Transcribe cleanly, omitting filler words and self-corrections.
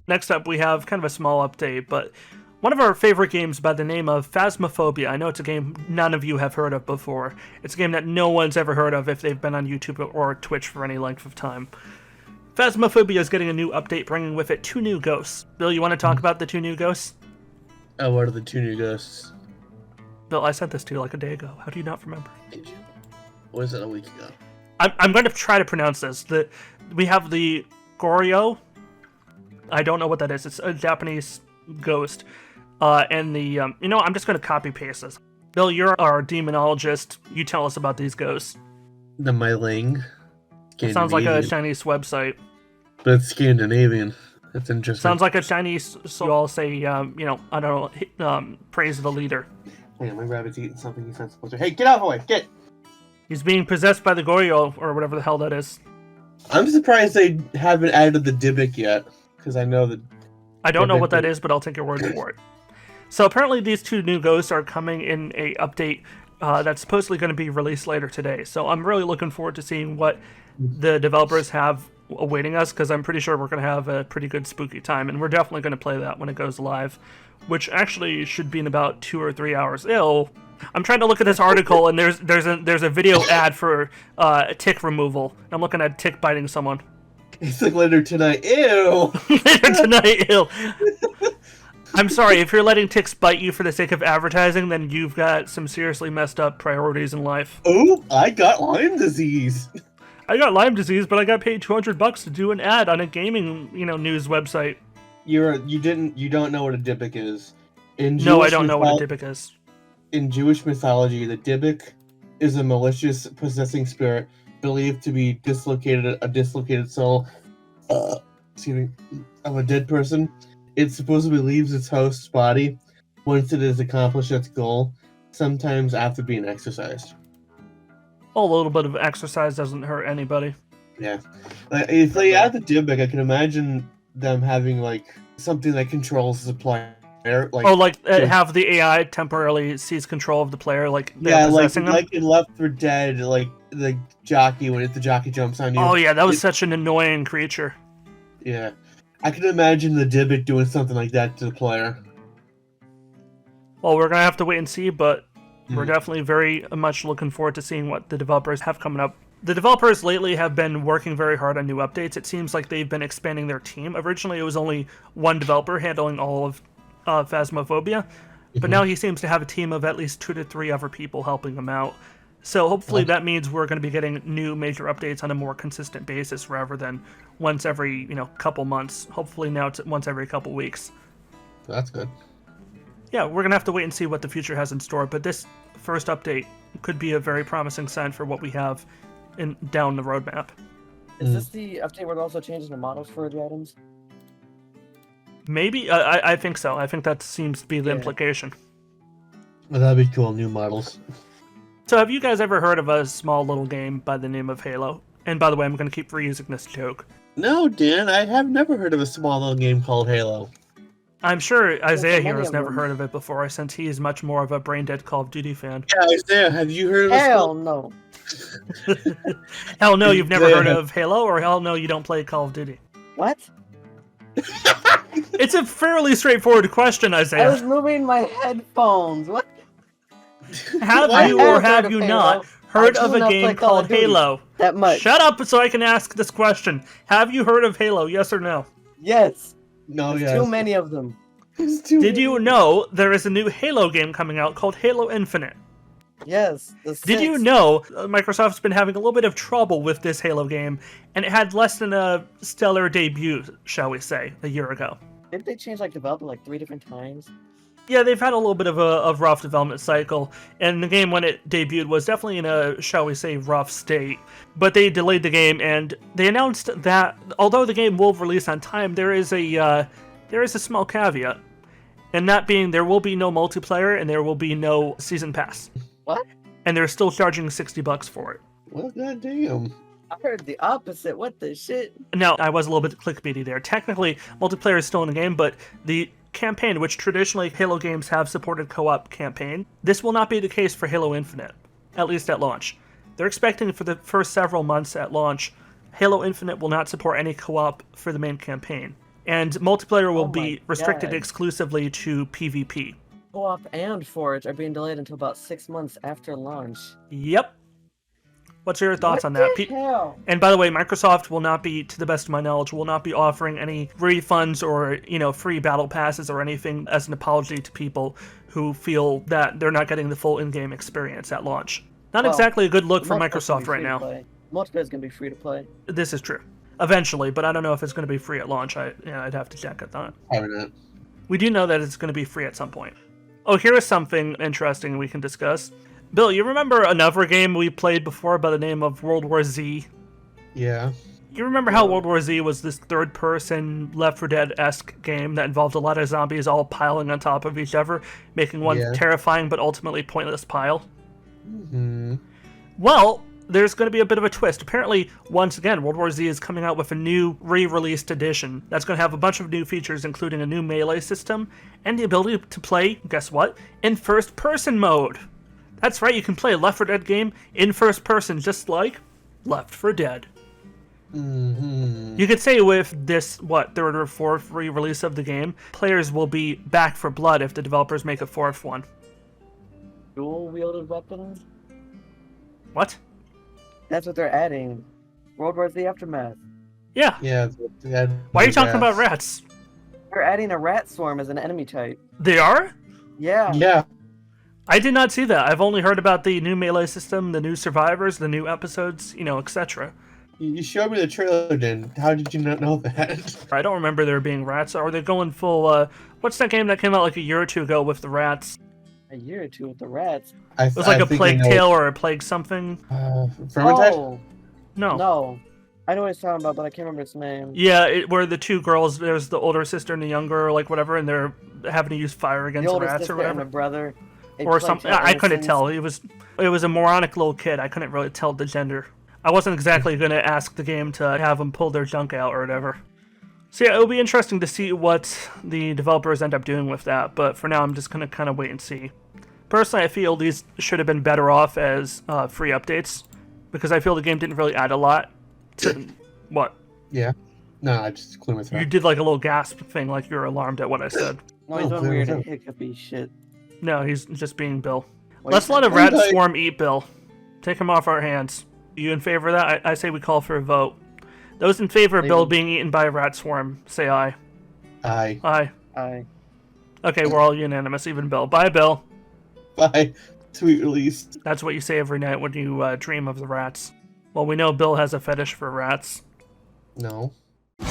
Next up, we have kind of a small update, but one of our favorite games by the name of Phasmophobia. I know it's a game none of you have heard of before. It's a game that no one's ever heard of if they've been on YouTube or Twitch for any length of time. Phasmophobia is getting a new update, bringing with it 2 new ghosts. Bill, you want to talk about the 2 new ghosts? Oh, what are the 2 new ghosts? Bill, I sent this to you like a day ago. How do you not remember? Did you? Was it a week ago? I'm going to try to pronounce this. We have the Goryo. I don't know what that is. It's a Japanese ghost. And the, I'm just going to copy paste this. Bill, you're our demonologist. You tell us about these ghosts. The Myling. It sounds like a Chinese website. But it's Scandinavian. That's interesting. Sounds like a Chinese, so you all say, I don't know, praise the leader. Hang on, my rabbit's eating something he's not supposed to. Hey, get out of the way! Get! He's being possessed by the Goryo, or whatever the hell that is. I'm surprised they haven't added the Dybbuk yet, because I know that... I don't know what that is, but I'll take your word for it. So apparently these 2 new ghosts are coming in a update that's supposedly going to be released later today. So I'm really looking forward to seeing what the developers have awaiting us, because I'm pretty sure we're going to have a pretty good spooky time, and we're definitely going to play that when it goes live, which actually should be in about 2 or 3 hours. I'm trying to look at this article, and there's a video ad for tick removal. I'm looking at tick biting someone. It's like later tonight. Ew! Later tonight, ew. I'm sorry, if you're letting ticks bite you for the sake of advertising, then you've got some seriously messed up priorities in life. Oh, I got Lyme disease. I got Lyme disease, but I got paid $200 to do an ad on a gaming, news website. You don't know what a Dybbuk is. No, I don't know what a Dybbuk is. In Jewish mythology, the Dybbuk is a malicious possessing spirit believed to be a dislocated soul, of a dead person. It supposedly leaves its host's body once it has accomplished its goal, sometimes after being exorcised. A little bit of exercise doesn't hurt anybody. Yeah. If they add the Dybbuk, I can imagine them having, something that controls the player. Have the AI temporarily seize control of the player, like in Left 4 Dead, the jockey, when the jockey jumps on you. Oh yeah, that was such an annoying creature. Yeah. I can imagine the Dybbuk doing something like that to the player. Well, we're going to have to wait and see, but we're definitely very much looking forward to seeing what the developers have coming up. The developers lately have been working very hard on new updates. It seems like they've been expanding their team. Originally, it was only one developer handling all of Phasmophobia, but now he seems to have a team of at least 2 to 3 other people helping him out. So hopefully that means we're going to be getting new major updates on a more consistent basis rather than once every couple months. Hopefully now it's once every couple weeks. That's good. Yeah, we're going to have to wait and see what the future has in store, but this first update could be a very promising sign for what we have down the roadmap. Is this the update where they're also changing the models for the items? Maybe. I think so. I think that seems to be the implication. Well, that'd be cool. New models. So have you guys ever heard of a small little game by the name of Halo? And by the way, I'm going to keep reusing this joke. No, Dan, I have never heard of a small little game called Halo. I'm sure Isaiah here has never heard of it before, since he is much more of a brain-dead Call of Duty fan. Yeah, Isaiah, have you heard of it? Hell no. Hell no, you've never heard of Halo, or hell no, you don't play Call of Duty? What? It's a fairly straightforward question, Isaiah. I was moving my headphones. What? Have you or have you not heard of a game called Halo? That much. Shut up so I can ask this question. Have you heard of Halo, yes or no? Yes. No, There's too many of them. Did you know there is a new Halo game coming out called Halo Infinite? Yes. Did you know Microsoft's been having a little bit of trouble with this Halo game, and it had less than a stellar debut, shall we say, a year ago? Didn't they change development 3 different times? Yeah, they've had a little bit of a rough development cycle, and the game when it debuted was definitely in a, shall we say, rough state. But they delayed the game, and they announced that although the game will release on time, there is a small caveat, and that being there will be no multiplayer and there will be no season pass. What? And they're still charging $60 for it. Well, goddamn. I heard the opposite. What the shit? Now, I was a little bit clickbaity there. Technically, multiplayer is still in the game, but the campaign, which traditionally Halo games have supported co-op campaign, this will not be the case for Halo Infinite, at least at launch. They're expecting for the first several months at launch, Halo Infinite will not support any co-op for the main campaign. And multiplayer will Oh be my restricted God. exclusively to PvP. Co-op and Forge are being delayed until about 6 months after launch. Yep. What's your thoughts What on that? the hell? And by the way, Microsoft will not be, to the best of my knowledge, will not be offering any refunds or, free battle passes or anything as an apology to people who feel that they're not getting the full in-game experience at launch. Not Well, exactly a good look for Multiplayer's gonna Microsoft be right free to now. play. Multiplayer's gonna be free to play. This is true. Eventually, but I don't know if it's going to be free at launch. I'd have to check at that. Probably not. We do know that it's going to be free at some point. Oh, here is something interesting we can discuss. Bill, you remember another game we played before by the name of World War Z? Yeah. You remember how World War Z was this third-person Left 4 Dead-esque game that involved a lot of zombies all piling on top of each other, making one terrifying but ultimately pointless pile? Mm-hmm. Well, there's going to be a bit of a twist. Apparently, once again, World War Z is coming out with a new re-released edition that's going to have a bunch of new features, including a new melee system and the ability to play, guess what, in first-person mode. That's right, you can play a Left 4 Dead game in first person, just like Left 4 Dead. Mm-hmm. You could say with this, third or fourth re-release of the game, players will be back for blood if the developers make a fourth one. Dual-wielded weapons? What? That's what they're adding. World War Z Aftermath. Yeah. Yeah. Why are you talking about rats? They're adding a rat swarm as an enemy type. They are? Yeah. Yeah. I did not see that. I've only heard about the new melee system, the new survivors, the new episodes, etc. You showed me the trailer, then. How did you not know that? I don't remember there being rats. Are they going full, what's that game that came out like a year or two ago with the rats? A year or two with the rats. It was like a Plague Tale or a Plague something. Vermintide? Oh, No. no. I know what he's talking about, but I can't remember its name. Yeah, where the two girls, there's the older sister and the younger, like whatever, and they're having to use fire against The the older rats sister or whatever. and the brother. They Or play something. Tale I couldn't Innocence. tell. It was a moronic little kid. I couldn't really tell the gender. I wasn't exactly going to ask the game to have them pull their junk out or whatever. So yeah, it'll be interesting to see what the developers end up doing with that, but for now I'm just going to kind of wait and see. Personally, I feel these should have been better off as free updates, because I feel the game didn't really add a lot to... What? Yeah. No, I just clear my throat. You did like a little gasp thing, like you were alarmed at what I said. No, he's Oh, doing weird clear. hiccupy shit. No, he's just being Bill. What Let's you let a said? rat Okay. swarm eat Bill. Take him off our hands. You in favor of that? I say we call for a vote. Those in favor of Leave Bill him. being eaten by a rat swarm, say aye. Aye. Aye. Aye. Okay, we're all unanimous, even Bill. Bye, Bill. Bye. Sweet release. That's what you say every night when you dream of the rats. Well, we know Bill has a fetish for rats. No. You